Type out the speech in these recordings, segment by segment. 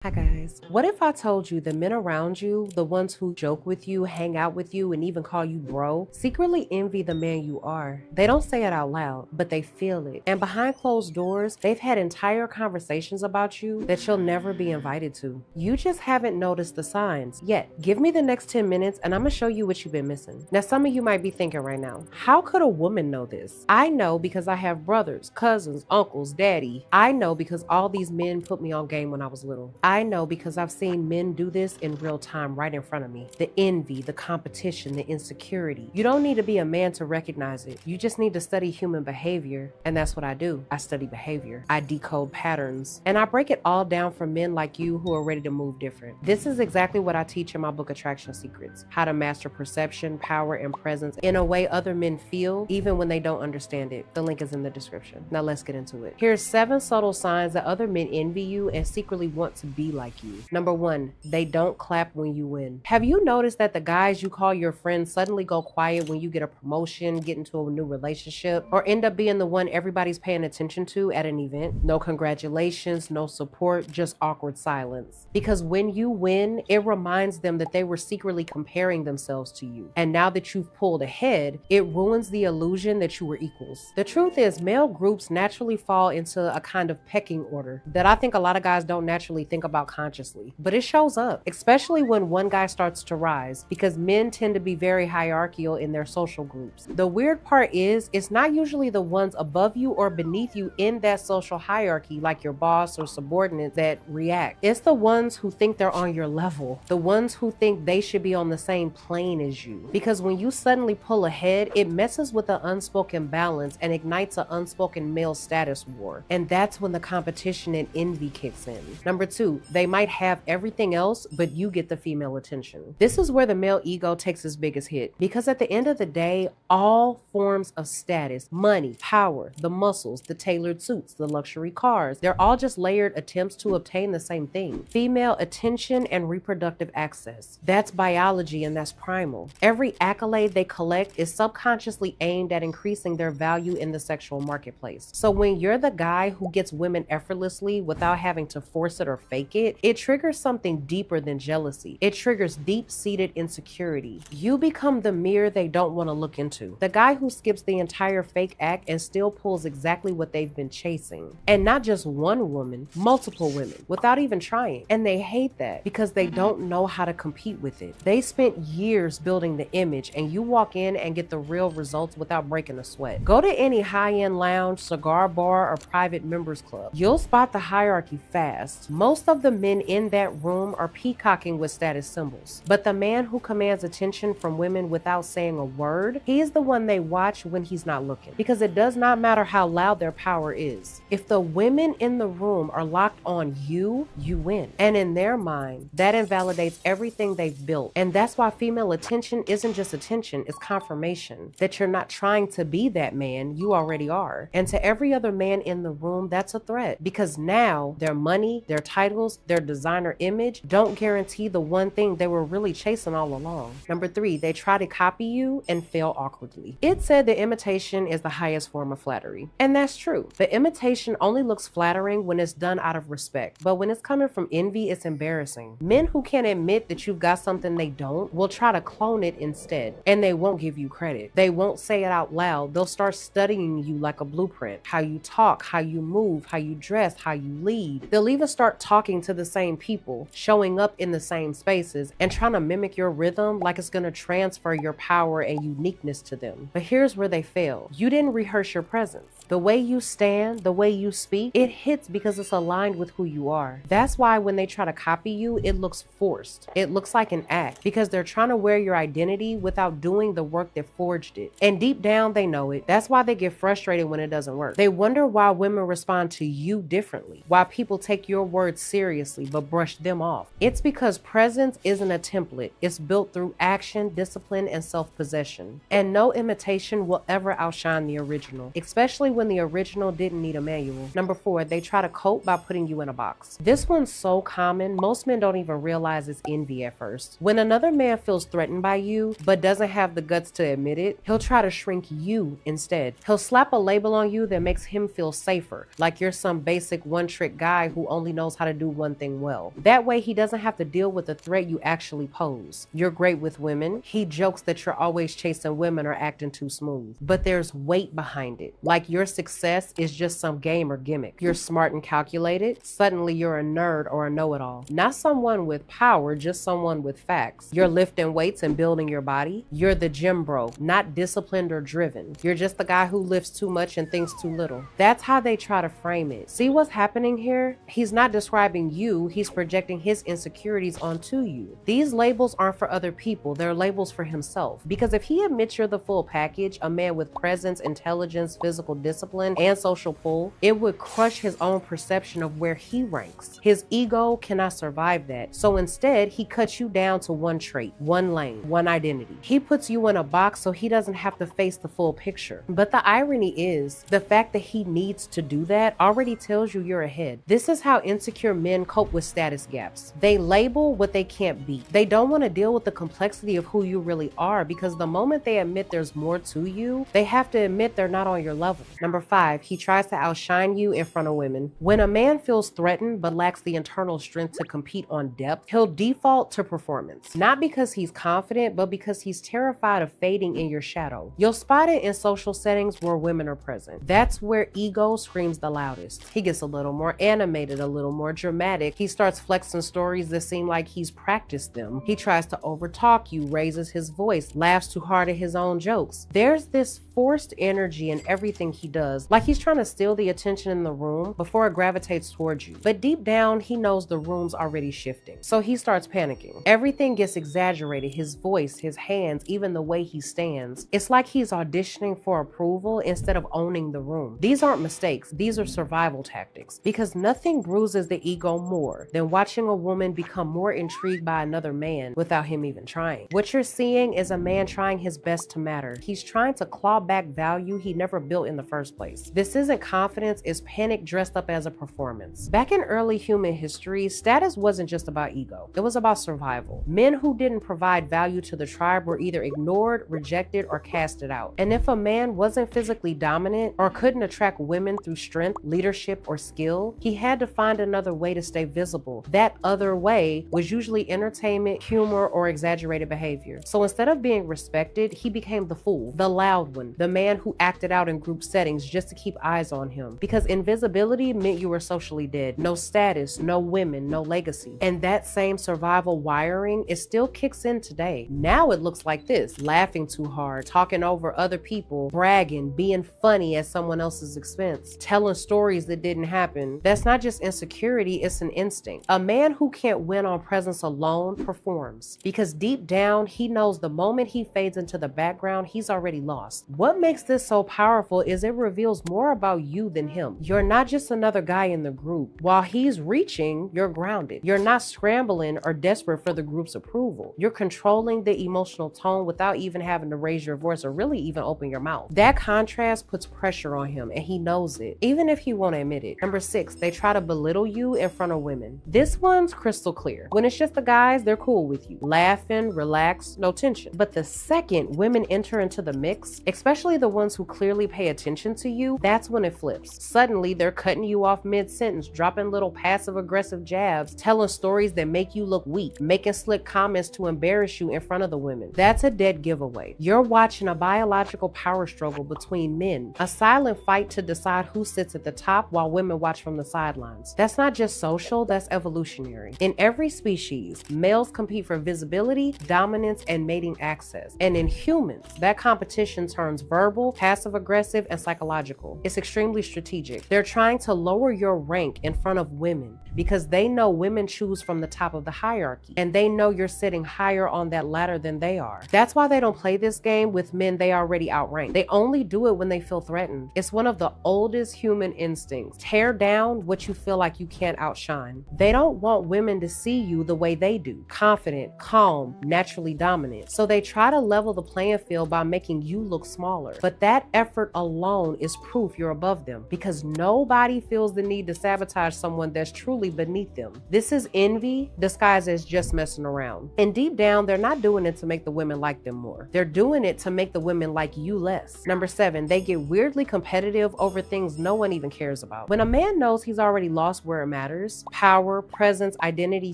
Hi guys. What if I told you the men around you, the ones who joke with you, hang out with you, and even call you bro, secretly envy the man you are? They don't say it out loud, but they feel it. And behind closed doors, they've had entire conversations about you that you'll never be invited to. You just haven't noticed the signs yet. Give me the next 10 minutes and I'm gonna show you what you've been missing. Now, some of you might be thinking right now, how could a woman know this? I know because I have brothers, cousins, uncles, daddy. I know because all these men put me on game when I was little. I know because I've seen men do this in real time right in front of me. The envy, the competition, the insecurity. You don't need to be a man to recognize it. You just need to study human behavior. And that's what I do. I study behavior. I decode patterns. And I break it all down for men like you who are ready to move different. This is exactly what I teach in my book, Attraction Secrets. How to master perception, power, and presence in a way other men feel, even when they don't understand it. The link is in the description. Now let's get into it. Here's 7 subtle signs that other men envy you and secretly want to be like you. Number 1, they don't clap when you win. Have you noticed that the guys you call your friends suddenly go quiet when you get a promotion, get into a new relationship, or end up being the one everybody's paying attention to at an event? No congratulations, no support, just awkward silence. Because when you win, it reminds them that they were secretly comparing themselves to you. And now that you've pulled ahead, it ruins the illusion that you were equals. The truth is, male groups naturally fall into a kind of pecking order that I think a lot of guys don't naturally think about consciously, but it shows up, especially when one guy starts to rise, because men tend to be very hierarchical in their social groups. The weird part is, it's not usually the ones above you or beneath you in that social hierarchy, like your boss or subordinates, that react. It's the ones who think they're on your level, the ones who think they should be on the same plane as you. Because when you suddenly pull ahead, it messes with the unspoken balance and ignites an unspoken male status war. And that's when the competition and envy kicks in. Number 2, they might have everything else, but you get the female attention. This is where the male ego takes its biggest hit, because at the end of the day, all forms of status, money, power, the muscles, the tailored suits, the luxury cars, they're all just layered attempts to obtain the same thing: female attention and reproductive access. That's biology and that's primal. Every accolade they collect is subconsciously aimed at increasing their value in the sexual marketplace. So when you're the guy who gets women effortlessly without having to force it or fake it, it triggers something deeper than jealousy. It triggers deep-seated insecurity. You become the mirror they don't want to look into. The guy who skips the entire fake act and still pulls exactly what they've been chasing. And not just one woman, multiple women, without even trying. And they hate that because they don't know how to compete with it. They spent years building the image, and you walk in and get the real results without breaking a sweat. Go to any high-end lounge, cigar bar, or private members club. You'll spot the hierarchy fast. Most of the men in that room are peacocking with status symbols. But the man who commands attention from women without saying a word, he is the one they watch when he's not looking. Because it does not matter how loud their power is. If the women in the room are locked on you, you win. And in their mind, that invalidates everything they've built. And that's why female attention isn't just attention, it's confirmation that you're not trying to be that man, you already are. And to every other man in the room, that's a threat. Because now their money, their titles, their designer image don't guarantee the one thing they were really chasing all along. Number 3, they try to copy you and fail awkwardly. It's said that imitation is the highest form of flattery. And that's true. But imitation only looks flattering when it's done out of respect. But when it's coming from envy, it's embarrassing. Men who can't admit that you've got something they don't will try to clone it instead. And they won't give you credit. They won't say it out loud. They'll start studying you like a blueprint. How you talk, how you move, how you dress, how you lead. They'll even start talking to the same people, showing up in the same spaces, and trying to mimic your rhythm like it's going to transfer your power and uniqueness to them. But here's where they fail. You didn't rehearse your presence. The way you stand, the way you speak, it hits because it's aligned with who you are. That's why when they try to copy you, it looks forced. It looks like an act because they're trying to wear your identity without doing the work that forged it. And deep down, they know it. That's why they get frustrated when it doesn't work. They wonder why women respond to you differently, why people take your words seriously but brush them off. It's because presence isn't a template. It's built through action, discipline, and self-possession. And no imitation will ever outshine the original, especially when the original didn't need a manual. Number 4, they try to cope by putting you in a box. This one's so common, most men don't even realize it's envy at first. When another man feels threatened by you, but doesn't have the guts to admit it, he'll try to shrink you instead. He'll slap a label on you that makes him feel safer, like you're some basic one-trick guy who only knows how to do one thing well. That way, he doesn't have to deal with the threat you actually pose. You're great with women. He jokes that you're always chasing women or acting too smooth. But there's weight behind it. Like your success is just some game or gimmick. You're smart and calculated. Suddenly, you're a nerd or a know-it-all. Not someone with power, just someone with facts. You're lifting weights and building your body. You're the gym bro, not disciplined or driven. You're just the guy who lifts too much and thinks too little. That's how they try to frame it. See what's happening here? He's not describing you, he's projecting his insecurities onto you. These labels aren't for other people, they're labels for himself. Because if he admits you're the full package, a man with presence, intelligence, physical discipline, and social pull, it would crush his own perception of where he ranks. His ego cannot survive that. So instead, he cuts you down to one trait, one lane, one identity. He puts you in a box so he doesn't have to face the full picture. But the irony is, the fact that he needs to do that already tells you you're ahead. This is how insecure men cope with status gaps. They label what they can't beat. They don't want to deal with the complexity of who you really are, because the moment they admit there's more to you, they have to admit they're not on your level. Number 5, he tries to outshine you in front of women. When a man feels threatened but lacks the internal strength to compete on depth, he'll default to performance. Not because he's confident, but because he's terrified of fading in your shadow. You'll spot it in social settings where women are present. That's where ego screams the loudest. He gets a little more animated, a little more dramatic. He starts flexing stories that seem like he's practiced them. He tries to overtalk you, raises his voice, laughs too hard at his own jokes. There's this forced energy in everything he does, like he's trying to steal the attention in the room before it gravitates towards you. But deep down, he knows the room's already shifting. So he starts panicking. Everything gets exaggerated, his voice, his hands, even the way he stands. It's like he's auditioning for approval instead of owning the room. These aren't mistakes, these are survival tactics. Because nothing bruises the ego more than watching a woman become more intrigued by another man without him even trying. What you're seeing is a man trying his best to matter. He's trying to claw back value he never built in the first place. This isn't confidence, it's panic dressed up as a performance. Back in early human history, status wasn't just about ego, it was about survival. Men who didn't provide value to the tribe were either ignored, rejected, or casted out. And if a man wasn't physically dominant or couldn't attract women through strength, leadership, or skill, he had to find another way to stay visible. That other way was usually entertainment, humor, or exaggerated behavior. So instead of being respected, he became the fool, the loud one, the man who acted out in group settings just to keep eyes on him. Because invisibility meant you were socially dead. No status, no women, no legacy. And that same survival wiring, it still kicks in today. Now it looks like this: laughing too hard, talking over other people, bragging, being funny at someone else's expense, telling stories that didn't happen. That's not just insecurity, it's an instinct. A man who can't win on presence alone performs, because deep down he knows the moment he fades into the background, he's already lost. What makes this so powerful is it reveals more about you than him. You're not just another guy in the group. While he's reaching, you're grounded. You're not scrambling or desperate for the group's approval. You're controlling the emotional tone without even having to raise your voice or really even open your mouth. That contrast puts pressure on him, and he knows it, even if he won't admit it. Number 6, they try to belittle you in front of women. This one's crystal clear. When it's just the guys, they're cool with you, laughing, relaxed, no tension. But the second women enter into the mix, especially the ones who clearly pay attention to you, that's when it flips. Suddenly, they're cutting you off mid-sentence, dropping little passive-aggressive jabs, telling stories that make you look weak, making slick comments to embarrass you in front of the women. That's a dead giveaway. You're watching a biological power struggle between men, a silent fight to decide who sits at the top while women watch from the sidelines. That's not just social, that's evolutionary. In every species, males compete for visibility, dominance, and mating access. And in humans, that competition turns verbal, passive-aggressive, and psychological. It's extremely strategic. They're trying to lower your rank in front of women because they know women choose from the top of the hierarchy, and they know you're sitting higher on that ladder than they are. That's why they don't play this game with men they already outrank. They only do it when they feel threatened. It's one of the oldest human instincts. Tear down what you feel like you can't outshine. They don't want women to see you the way they do, confident, calm, naturally dominant. So they try to level the playing field by making you look smaller. But that effort alone alone is proof you're above them, because nobody feels the need to sabotage someone that's truly beneath them. This is envy disguised as just messing around. And deep down, they're not doing it to make the women like them more. They're doing it to make the women like you less. Number 7, they get weirdly competitive over things no one even cares about. When a man knows he's already lost where it matters, power, presence, identity,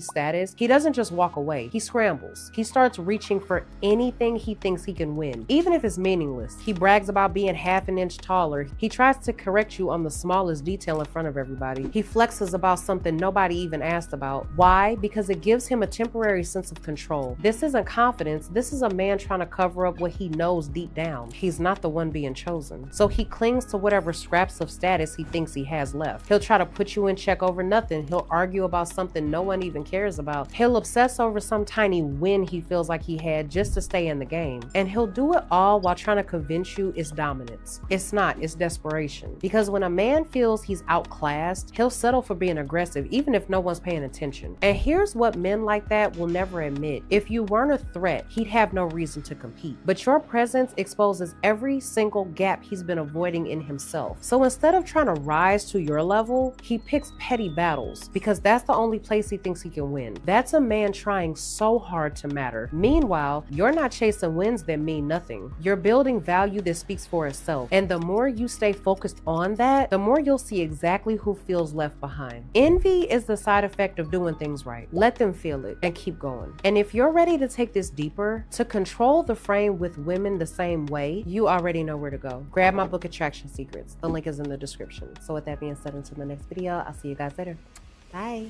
status, he doesn't just walk away. He scrambles. He starts reaching for anything he thinks he can win, even if it's meaningless. He brags about being half an inch taller. He tries to correct you on the smallest detail in front of everybody. He flexes about something nobody even asked about. Why? Because it gives him a temporary sense of control. This isn't confidence. This is a man trying to cover up what he knows deep down. He's not the one being chosen. So he clings to whatever scraps of status he thinks he has left. He'll try to put you in check over nothing. He'll argue about something no one even cares about. He'll obsess over some tiny win he feels like he had just to stay in the game. And he'll do it all while trying to convince you it's dominance. It's not, it's desperation. Because when a man feels he's outclassed, he'll settle for being aggressive even if no one's paying attention. And here's what men like that will never admit. If you weren't a threat, he'd have no reason to compete. But your presence exposes every single gap he's been avoiding in himself. So instead of trying to rise to your level, he picks petty battles because that's the only place he thinks he can win. That's a man trying so hard to matter. Meanwhile, you're not chasing wins that mean nothing. You're building value that speaks for itself. And the more you stay focused on that, the more you'll see exactly who feels left behind. Envy is the side effect of doing things right. Let them feel it and keep going. And if you're ready to take this deeper, to control the frame with women the same way, you already know where to go. Grab my book, Attraction Secrets. The link is in the description. So with that being said, until the next video, I'll see you guys later. Bye.